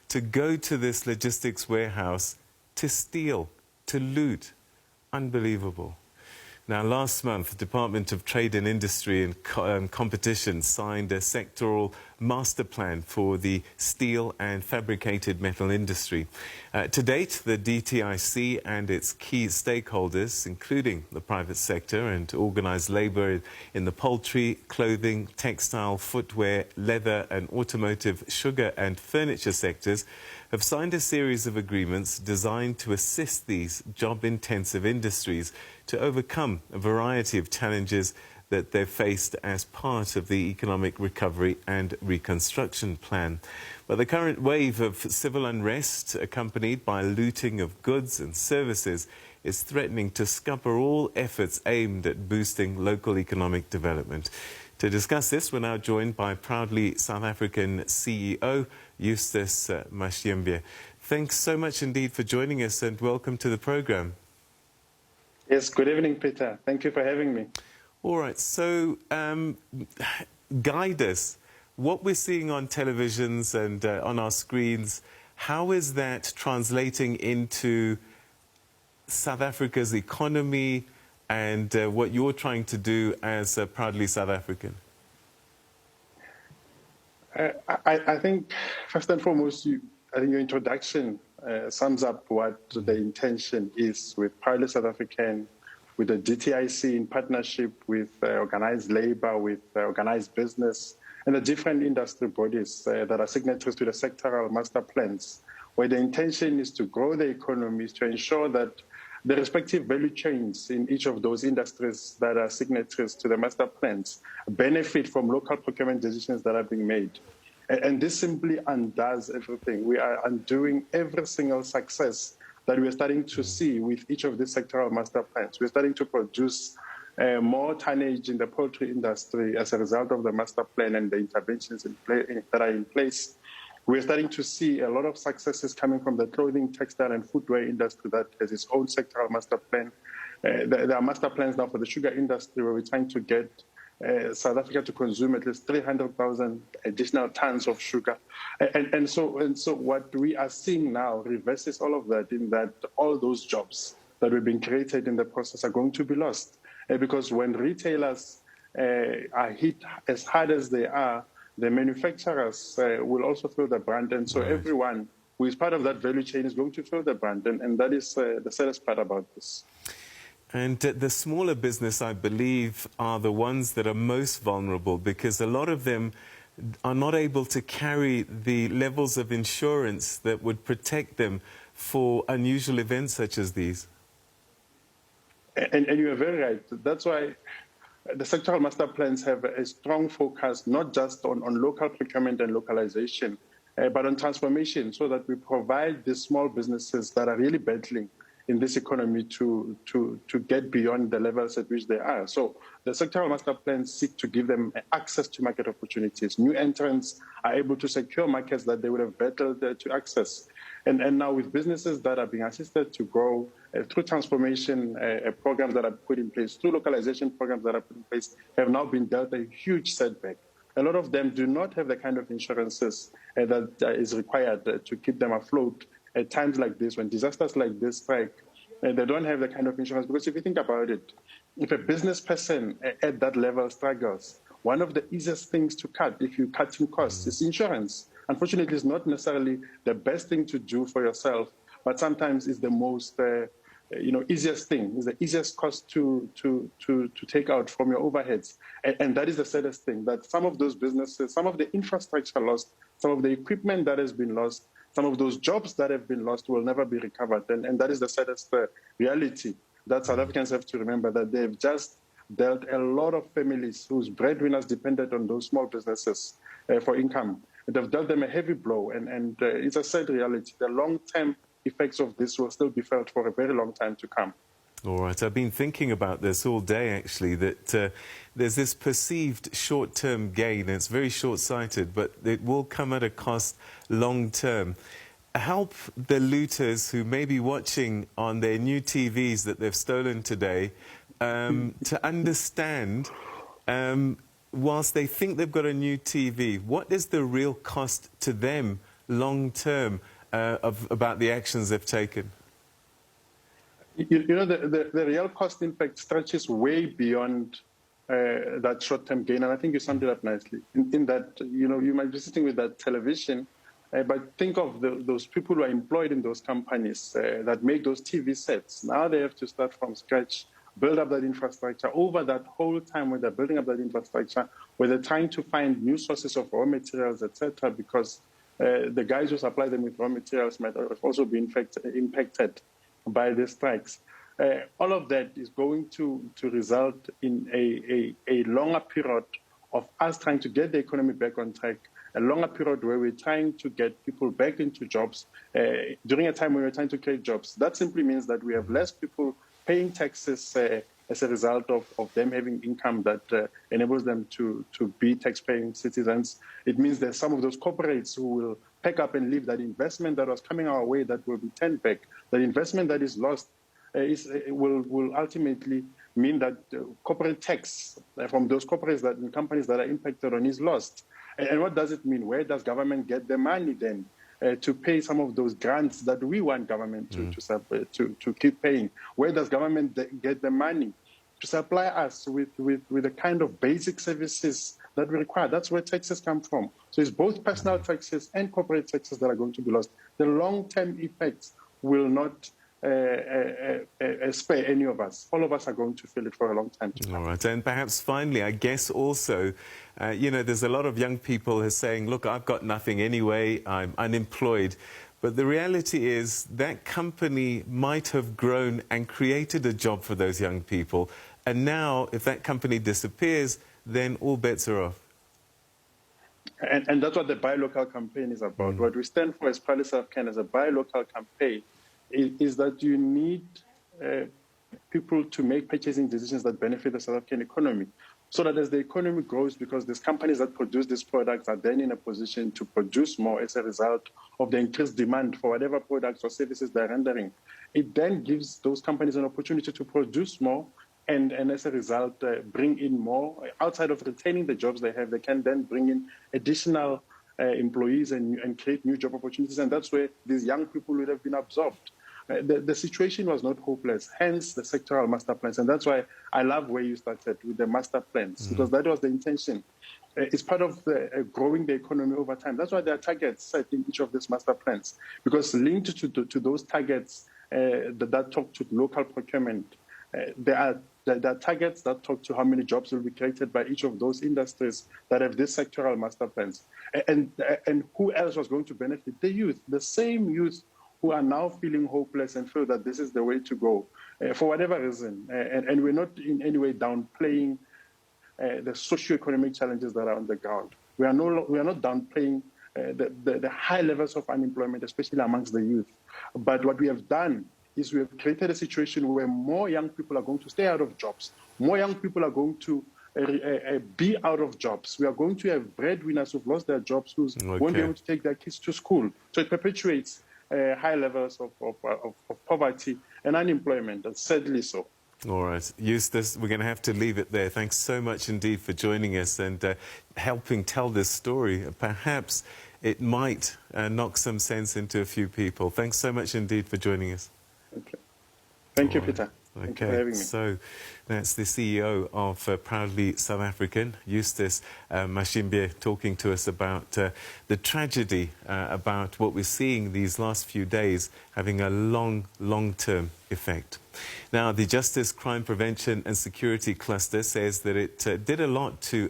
to go to this logistics warehouse to steal, to loot. Unbelievable. Now, last month, the Department of Trade and Industry and Competition signed a sectoral master plan for the steel and fabricated metal industry. To date, the DTIC and its key stakeholders, including the private sector and organised labour in the poultry, clothing, textile, footwear, leather and automotive, sugar and furniture sectors, have signed a series of agreements designed to assist these job-intensive industries to overcome a variety of challenges that they've faced as part of the economic recovery and reconstruction plan. But the current wave of civil unrest, accompanied by looting of goods and services, is threatening to scupper all efforts aimed at boosting local economic development. To discuss this, we're now joined by proudly South African CEO Eustace Mashimbye. Thanks so much indeed for joining us and welcome to the program. Yes, good evening, Peter. Thank you for having me. All right, so guide us. What we're seeing on televisions and on our screens, how is that translating into South Africa's economy and what you're trying to do as a proudly South African? I think, first and foremost, I think your introduction sums up what the intention is with proudly South African, with the DTIC in partnership with organized labor, with organized business, and the different industry bodies that are signatories to the sectoral master plans, where the intention is to grow the economies, to ensure that the respective value chains in each of those industries that are signatories to the master plans benefit from local procurement decisions that are being made. And this simply undoes everything. We are undoing every single success that we're starting to see with each of these sectoral master plans. We're starting to produce more tonnage in the poultry industry as a result of the master plan and the interventions that are in place. We're starting to see a lot of successes coming from the clothing, textile and footwear industry that has its own sectoral master plan. There are master plans now for the sugar industry where we're trying to get South Africa to consume at least 300,000 additional tons of sugar. And so what we are seeing now reverses all of that, in that all those jobs that have been created in the process are going to be lost. Because when retailers are hit as hard as they are, the manufacturers will also feel the brunt. And so everyone who is part of that value chain is going to feel the brunt. And that is the saddest part about this. And the smaller business, I believe, are the ones that are most vulnerable, because a lot of them are not able to carry the levels of insurance that would protect them for unusual events such as these. And you are very right. That's why the sectoral master plans have a strong focus, not just on local procurement and localization, but on transformation, so that we provide the small businesses that are really battling in this economy to get beyond the levels at which they are. So the sectoral master plans seek to give them access to market opportunities. New entrants are able to secure markets that they would have battled to access. And now with businesses that are being assisted to grow through transformation programs that are put in place, through localization programs that are put in place, have now been dealt a huge setback. A lot of them do not have the kind of insurances that is required to keep them afloat at times like this, when disasters like this strike. They don't have the kind of insurance, because if you think about it, if a business person at that level struggles, one of the easiest things to cut, if you're cutting costs, is insurance. Unfortunately, it's not necessarily the best thing to do for yourself, but sometimes it's the most easiest thing. It's the easiest cost to take out from your overheads. And that is the saddest thing, that some of those businesses, some of the infrastructure lost, some of the equipment that has been lost, some of those jobs that have been lost will never be recovered. And that is the saddest reality that South Africans have to remember, that they've just dealt a lot of families whose breadwinners depended on those small businesses for income. They've dealt them a heavy blow, and it's a sad reality. The long-term effects of this will still be felt for a very long time to come. All right, I've been thinking about this all day, actually, that there's this perceived short-term gain, and it's very short-sighted, but it will come at a cost long-term. Help the looters who may be watching on their new TVs that they've stolen today to understand, whilst they think they've got a new TV, what is the real cost to them long-term about the actions they've taken? You know, the real cost impact stretches way beyond that short-term gain, and I think you summed it up nicely. In that, you know, you might be sitting with that television, but think of those people who are employed in those companies that make those TV sets. Now they have to start from scratch, build up that infrastructure. Over that whole time when they're building up that infrastructure, where they're trying to find new sources of raw materials, etc., because the guys who supply them with raw materials might also be impacted by the strikes. All of that is going to result in a longer period of us trying to get the economy back on track, a longer period where we're trying to get people back into jobs during a time when we're trying to create jobs. That simply means that we have less people paying taxes as a result of them having income that enables them to be tax-paying citizens. It means that some of those corporates who will pack up and leave, that investment that was coming our way that will be turned back, that investment that is lost will ultimately mean that corporate tax from those corporates that and companies that are impacted on is lost. And what does it mean? Where does government get the money then to pay some of those grants that we want government to keep paying? Where does government get the money to supply us with the kind of basic services that we require? That's where taxes come from. So it's both personal taxes and corporate taxes that are going to be lost. The long-term effects will not spare any of us. All of us are going to feel it for a long time to come. All right, and perhaps finally, I guess also, you know, there's a lot of young people who are saying, look, I've got nothing anyway, I'm unemployed. But the reality is that company might have grown and created a job for those young people. And now, if that company disappears, then all bets are off. And that's what the Buy Local campaign is about. What we stand for as Proudly South African as a Buy Local campaign is that you need people to make purchasing decisions that benefit the South African economy, so that as the economy grows, because these companies that produce these products are then in a position to produce more as a result of the increased demand for whatever products or services they're rendering, it then gives those companies an opportunity to produce more and as a result bring in more. Outside of retaining the jobs they have, they can then bring in additional employees and create new job opportunities, and that's where these young people would have been absorbed. The situation was not hopeless, hence the sectoral master plans. And that's why I love where you started with the master plans, because that was the intention. It's part of growing the economy over time. That's why there are targets set in each of these master plans, because linked to those targets that talk to local procurement, there are targets that talk to how many jobs will be created by each of those industries that have these sectoral master plans. And who else was going to benefit? The youth, the same youth who are now feeling hopeless and feel that this is the way to go for whatever reason. And we're not in any way downplaying the socio-economic challenges that are on the ground. We are not downplaying the high levels of unemployment, especially amongst the youth. But what we have done is we have created a situation where more young people are going to stay out of jobs. More young people are going to be out of jobs. We are going to have breadwinners who've lost their jobs, who won't be able to take their kids to school. So it perpetuates high levels of poverty and unemployment, and sadly so. All right, Eustace, we're going to have to leave it there. Thanks so much indeed for joining us and helping tell this story. Perhaps it might knock some sense into a few people. Thanks so much indeed for joining us. Okay. Thank you, Peter. Thank you for having me. So that's the CEO of Proudly South African, Eustace Mashimbye, talking to us about the tragedy about what we're seeing these last few days having a long-term effect. Now, the Justice, Crime Prevention and Security Cluster says that it did a lot to